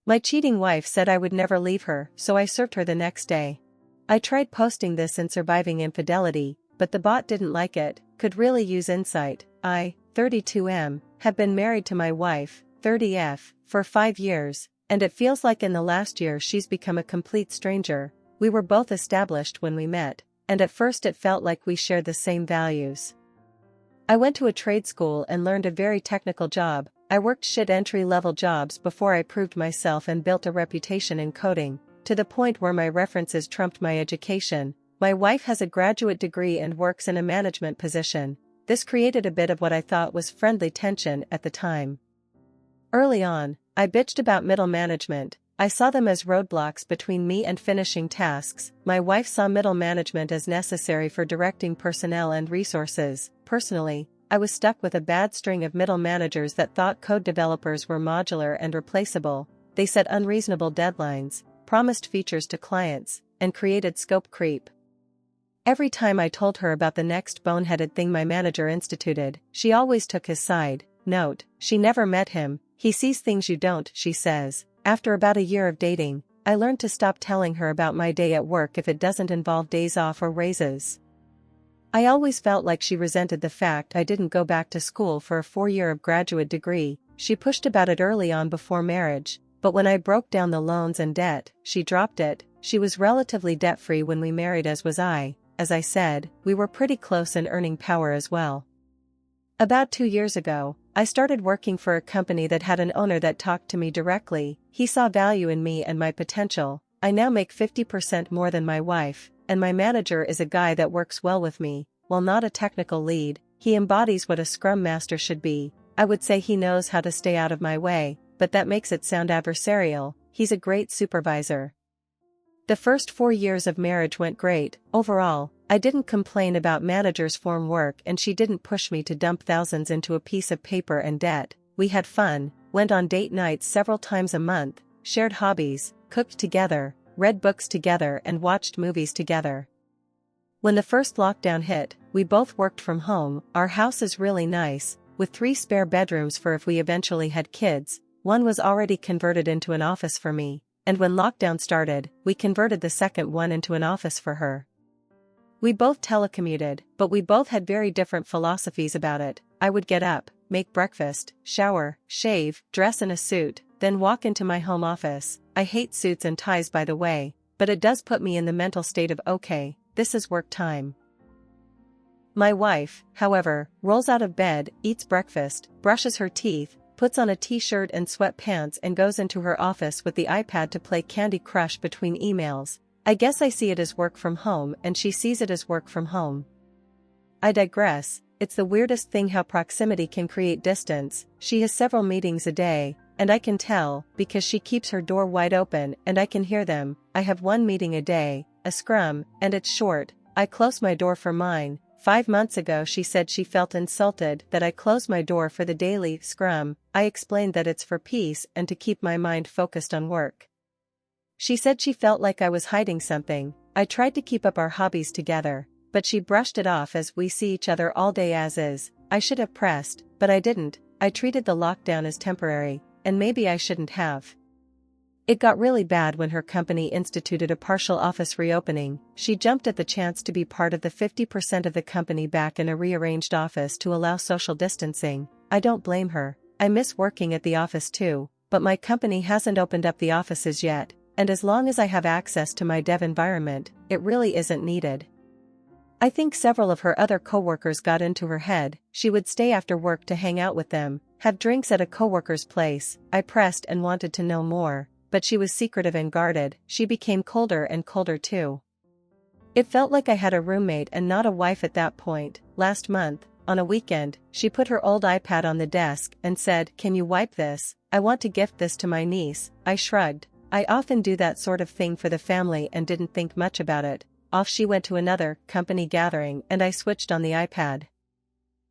My cheating wife said I would never leave her, so I served her the next day. I tried posting this in Surviving Infidelity, but the bot didn't like it. Could really use insight. I, 32M, have been married to my wife, 30F, for 5 years, and it feels like in the last year she's become a complete stranger. We were both established when we met, and at first it felt like we shared the same values. I went to a trade school and learned a very technical job. I worked shit entry-level jobs before I proved myself and built a reputation in coding, to the point where my references trumped my education. My wife has a graduate degree and works in a management position. This created a bit of what I thought was friendly tension at the time. Early on, I bitched about middle management. I saw them as roadblocks between me and finishing tasks. My wife saw middle management as necessary for directing personnel and resources. Personally, I was stuck with a bad string of middle managers that thought code developers were modular and replaceable. They set unreasonable deadlines, promised features to clients, and created scope creep. Every time I told her about the next boneheaded thing my manager instituted, she always took his side. Note, she never met him. He sees things you don't, she says. After about a year of dating, I learned to stop telling her about my day at work if it doesn't involve days off or raises. I always felt like she resented the fact I didn't go back to school for a 4-year graduate degree. She pushed about it early on before marriage, but when I broke down the loans and debt, she dropped it. She was relatively debt-free when we married, as was I. As I said, we were pretty close in earning power as well. About 2 years ago, I started working for a company that had an owner that talked to me directly. He saw value in me and my potential. I now make 50% more than my wife, and my manager is a guy that works well with me. While not a technical lead, he embodies what a Scrum Master should be. I would say he knows how to stay out of my way, but that makes it sound adversarial. He's a great supervisor. The first 4 years of marriage went great. Overall, I didn't complain about manager's form work, and she didn't push me to dump thousands into a piece of paper and debt. We had fun, went on date nights several times a month, shared hobbies, cooked together, read books together, and watched movies together. When the first lockdown hit, we both worked from home. Our house is really nice, with 3 spare bedrooms for if we eventually had kids. One was already converted into an office for me, and when lockdown started, we converted the second one into an office for her. We both telecommuted, but we both had very different philosophies about it. I would get up, make breakfast, shower, shave, dress in a suit, then walk into my home office. I hate suits and ties, by the way, but it does put me in the mental state of okay, this is work time. My wife, however, rolls out of bed, eats breakfast, brushes her teeth, puts on a t-shirt and sweatpants and goes into her office with the iPad to play Candy Crush between emails. I guess I see it as work from home and she sees it as work from home. I digress. It's the weirdest thing how proximity can create distance. She has several meetings a day, and I can tell, because she keeps her door wide open and I can hear them. I have 1 meeting a day, a scrum, and it's short. I close my door for mine. 5 months ago she said she felt insulted that I close my door for the daily scrum. I explained that it's for peace and to keep my mind focused on work. She said she felt like I was hiding something. I tried to keep up our hobbies together, but she brushed it off as we see each other all day as is. I should have pressed, but I didn't. I treated the lockdown as temporary, and maybe I shouldn't have. It got really bad when her company instituted a partial office reopening. She jumped at the chance to be part of the 50% of the company back in a rearranged office to allow social distancing. I don't blame her. I miss working at the office too, but my company hasn't opened up the offices yet, and as long as I have access to my dev environment, it really isn't needed. I think several of her other coworkers got into her head. She would stay after work to hang out with them, have drinks at a coworker's place. I pressed and wanted to know more, but she was secretive and guarded. She became colder and colder too. It felt like I had a roommate and not a wife at that point. Last month, on a weekend, she put her old iPad on the desk and said, "Can you wipe this? I want to gift this to my niece." I shrugged. I often do that sort of thing for the family and didn't think much about it. Off she went to another company gathering and I switched on the iPad.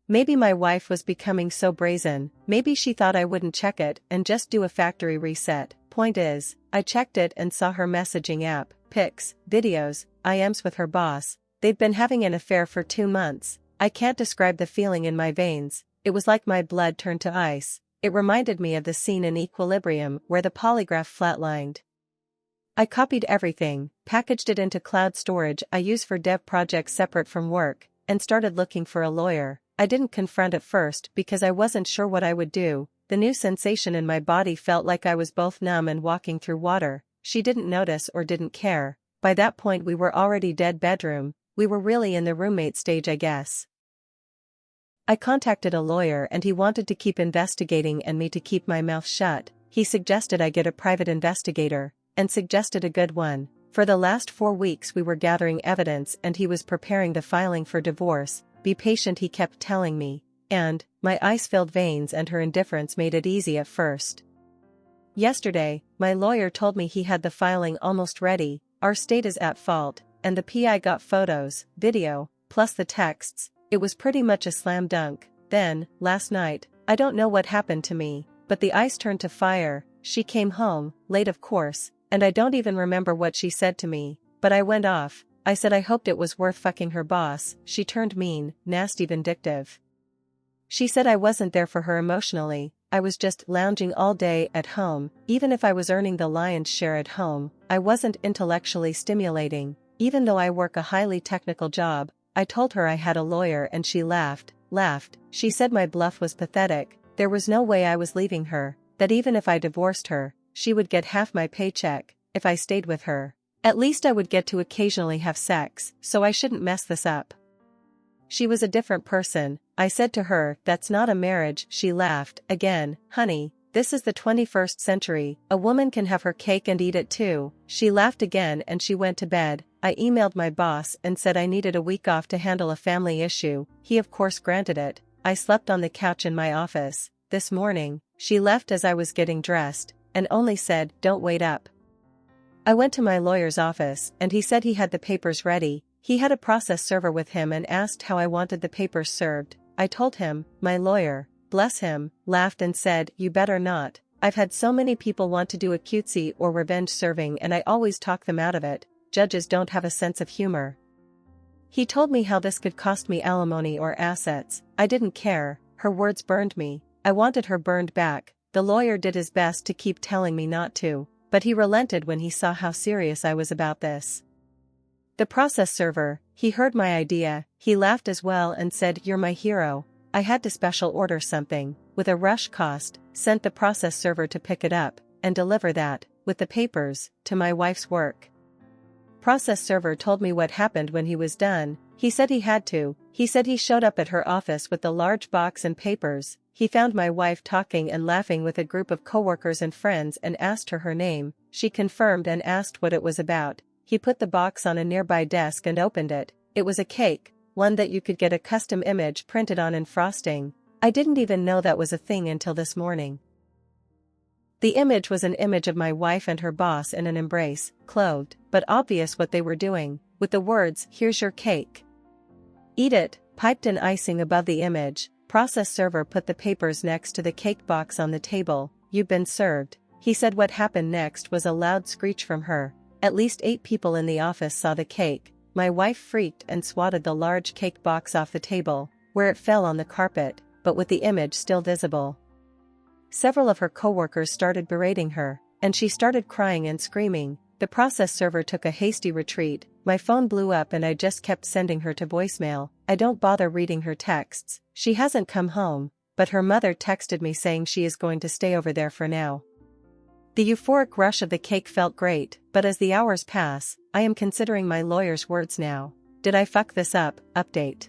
Maybe my wife was becoming so brazen. Maybe she thought I wouldn't check it and just do a factory reset. Point is, I checked it and saw her messaging app, pics, videos, IMs with her boss. They've been having an affair for 2 months. I can't describe the feeling in my veins. It was like my blood turned to ice. It reminded me of the scene in Equilibrium where the polygraph flatlined. I copied everything, packaged it into cloud storage I use for dev projects separate from work, and started looking for a lawyer. I didn't confront at first because I wasn't sure what I would do. The new sensation in my body felt like I was both numb and walking through water. She didn't notice or didn't care. By that point we were already dead bedroom. We were really in the roommate stage, I guess. I contacted a lawyer and he wanted to keep investigating and me to keep my mouth shut. He suggested I get a private investigator, and suggested a good one. For the last 4 weeks we were gathering evidence and he was preparing the filing for divorce. Be patient, he kept telling me. And, my ice-filled veins and her indifference made it easy at first. Yesterday, my lawyer told me he had the filing almost ready. Our state is at fault, and the PI got photos, video, plus the texts. It was pretty much a slam dunk. Then, last night, I don't know what happened to me, but the ice turned to fire. She came home, late of course, and I don't even remember what she said to me, but I went off. I said I hoped it was worth fucking her boss. She turned mean, nasty, vindictive. She said I wasn't there for her emotionally. I was just lounging all day at home. Even if I was earning the lion's share at home, I wasn't intellectually stimulating. Even though I work a highly technical job, I told her I had a lawyer and she laughed. She said my bluff was pathetic. There was no way I was leaving her, that even if I divorced her, she would get half my paycheck. If I stayed with her, at least I would get to occasionally have sex, so I shouldn't mess this up. She was a different person. I said to her, that's not a marriage. She laughed again. Honey, this is the 21st century. A woman can have her cake and eat it too. She laughed again and she went to bed. I emailed my boss and said I needed a week off to handle a family issue. He of course granted it. I slept on the couch in my office. This morning, she left as I was getting dressed, and only said, don't wait up. I went to my lawyer's office and he said he had the papers ready. He had a process server with him and asked how I wanted the papers served. I told him. My lawyer, bless him, laughed and said, you better not. I've had so many people want to do a cutesy or revenge serving and I always talk them out of it. Judges don't have a sense of humor. He told me how this could cost me alimony or assets. I didn't care. Her words burned me. I wanted her burned back. The lawyer did his best to keep telling me not to, but he relented when he saw how serious I was about this. The process server, he heard my idea. He laughed as well and said, you're my hero. I had to special order something, with a rush cost, sent the process server to pick it up, and deliver that, with the papers, to my wife's work. Process server told me what happened when he was done. He said he had to. He said he showed up at her office with the large box and papers. He found my wife talking and laughing with a group of coworkers and friends and asked her name. She confirmed and asked what it was about. He put the box on a nearby desk and opened it. It was a cake, one that you could get a custom image printed on in frosting. I didn't even know that was a thing until this morning. The image was an image of my wife and her boss in an embrace, clothed, but obvious what they were doing, with the words, here's your cake. Eat it, piped in icing above the image. Process server put the papers next to the cake box on the table. You've been served. He said what happened next was a loud screech from her. At least 8 people in the office saw the cake. My wife freaked and swatted the large cake box off the table, where it fell on the carpet, but with the image still visible. Several of her coworkers started berating her, and she started crying and screaming. The process server took a hasty retreat. My phone blew up and I just kept sending her to voicemail. I don't bother reading her texts. She hasn't come home, but her mother texted me saying she is going to stay over there for now. The euphoric rush of the cake felt great, but as the hours pass, I am considering my lawyer's words now. Did I fuck this up? Update.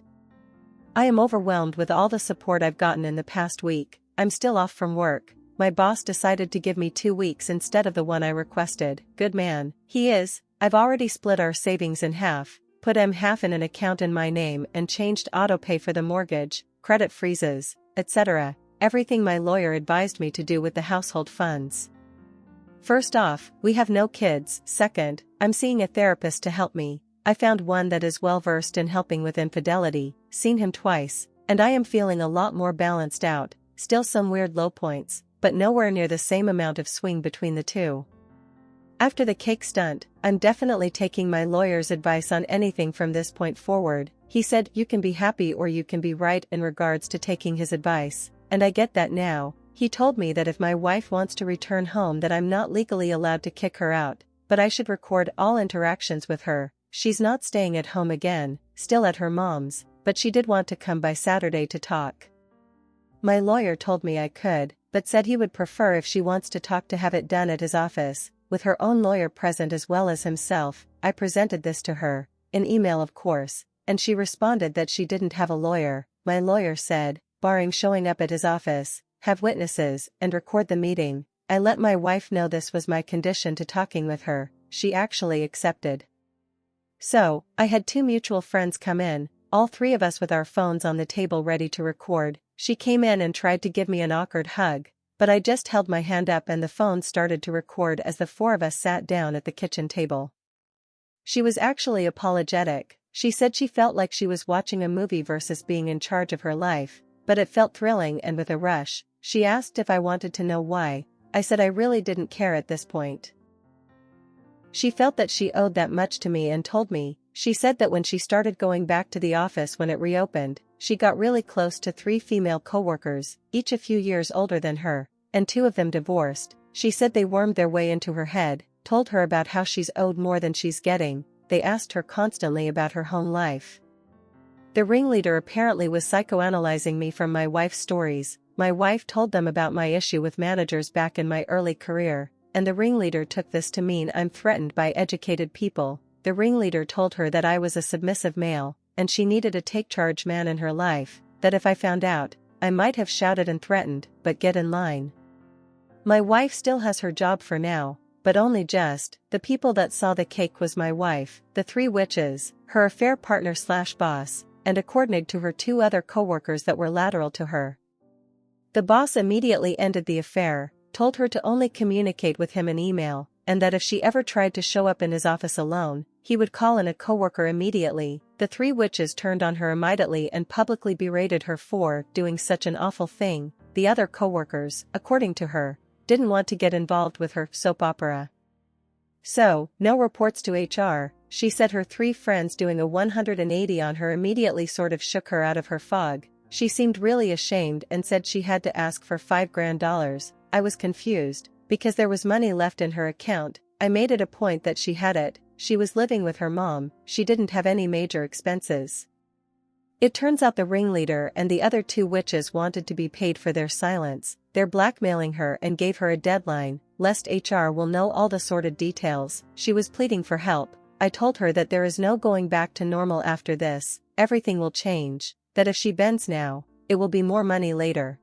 I am overwhelmed with all the support I've gotten in the past week. I'm still off from work. My boss decided to give me 2 weeks instead of the one I requested. Good man, he is. I've already split our savings in half, put half in an account in my name and changed autopay for the mortgage, credit freezes, etc. Everything my lawyer advised me to do with the household funds. First off, we have no kids. Second, I'm seeing a therapist to help me. I found one that is well versed in helping with infidelity, seen him twice, and I am feeling a lot more balanced out. Still some weird low points, but nowhere near the same amount of swing between the two. After the cake stunt, I'm definitely taking my lawyer's advice on anything from this point forward. He said you can be happy or you can be right in regards to taking his advice, and I get that now. He told me that if my wife wants to return home that I'm not legally allowed to kick her out, but I should record all interactions with her. She's not staying at home again, still at her mom's, but she did want to come by Saturday to talk. My lawyer told me I could, but said he would prefer if she wants to talk to have it done at his office, with her own lawyer present as well as himself. I presented this to her, in email of course, and she responded that she didn't have a lawyer. My lawyer said, barring showing up at his office, have witnesses, and record the meeting. I let my wife know this was my condition to talking with her. She actually accepted. So, I had 2 mutual friends come in, all 3 of us with our phones on the table ready to record. She came in and tried to give me an awkward hug, but I just held my hand up and the phone started to record as the 4 of us sat down at the kitchen table. She was actually apologetic. She said she felt like she was watching a movie versus being in charge of her life, but it felt thrilling and with a rush. She asked if I wanted to know why. I said I really didn't care at this point. She felt that she owed that much to me and told me. She said that when she started going back to the office when it reopened, she got really close to 3 female coworkers, each a few years older than her, and 2 of them divorced. She said they wormed their way into her head, told her about how she's owed more than she's getting. They asked her constantly about her home life. The ringleader apparently was psychoanalyzing me from my wife's stories. My wife told them about my issue with managers back in my early career, and the ringleader took this to mean I'm threatened by educated people. The ringleader told her that I was a submissive male, and she needed a take-charge man in her life, that if I found out, I might have shouted and threatened, but get in line. My wife still has her job for now, but only just. The people that saw the cake was my wife, the 3 witches, her affair partner/boss, and according to her 2 other coworkers that were lateral to her. The boss immediately ended the affair, told her to only communicate with him in email, and that if she ever tried to show up in his office alone, he would call in a coworker immediately. The 3 witches turned on her immediately and publicly berated her for doing such an awful thing. The other coworkers, according to her, didn't want to get involved with her soap opera. So, no reports to HR. She said her 3 friends doing a 180 on her immediately sort of shook her out of her fog. She seemed really ashamed and said she had to ask for $5,000. I was confused, because there was money left in her account. I made it a point that she had it. She was living with her mom, she didn't have any major expenses. It turns out the ringleader and the other 2 witches wanted to be paid for their silence. They're blackmailing her and gave her a deadline, lest HR will know all the sordid details. She was pleading for help. I told her that there is no going back to normal after this, everything will change, that if she bends now, it will be more money later.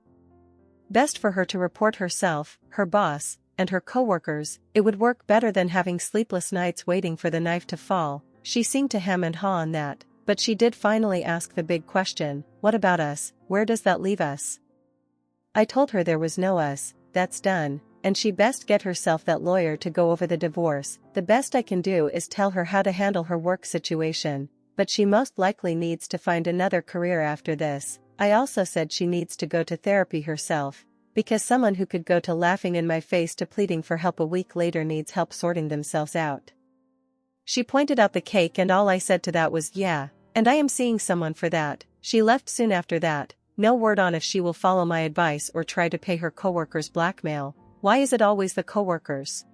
Best for her to report herself, her boss, and her coworkers. It would work better than having sleepless nights waiting for the knife to fall. She seemed to hem and haw on that, but she did finally ask the big question, what about us? Where does that leave us? I told her there was no us, that's done, and she best get herself that lawyer to go over the divorce. The best I can do is tell her how to handle her work situation, but she most likely needs to find another career after this. I also said she needs to go to therapy herself, because someone who could go to laughing in my face to pleading for help a week later needs help sorting themselves out. She pointed out the cake and all I said to that was yeah, and I am seeing someone for that. She left soon after that, no word on if she will follow my advice or try to pay her coworkers blackmail. Why is it always the coworkers?